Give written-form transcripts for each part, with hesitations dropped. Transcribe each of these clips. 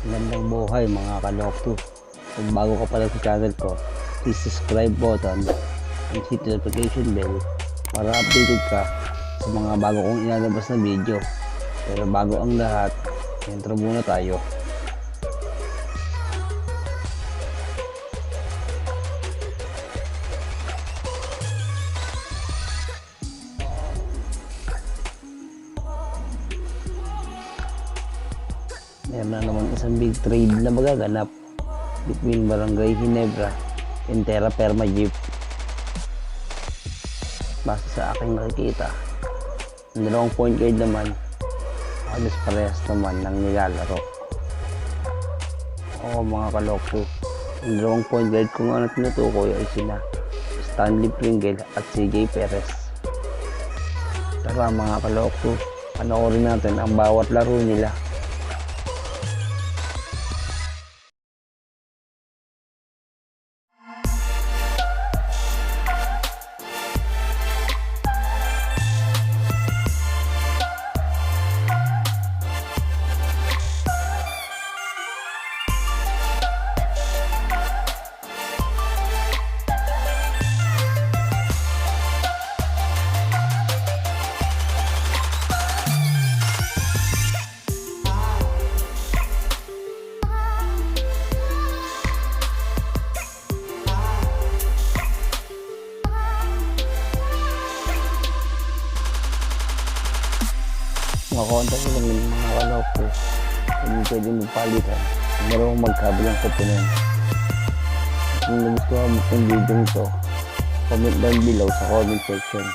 Magandang buhay mga kalokto. Kung bago ka pala sa channel ko, please subscribe button and hit the notification bell para updated ka sa mga bago kong ilalabas na video. Pero bago ang lahat, intro muna tayo. Meron na naman isang big trade na magaganap between Barangay Ginebra and Terra Firma Jeep. Basta sa aking nakikita, ang dalawang point guard naman halos parehas naman ng nilalaro. Oo mga kalokto, ang dalawang point guard ko nga na tinutukoy ay sina Stanley Pringle at CJ Perez. Tara mga kalokto, panoorin natin ang bawat laro nila. Makakontak ko lang yung mga kalokto, hindi pwede magpalitan, marunong magkabilang komponen. Kung nagustuhan mo itong video nito, comment down below sa comment section.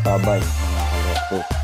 Bye bye mga kalokto.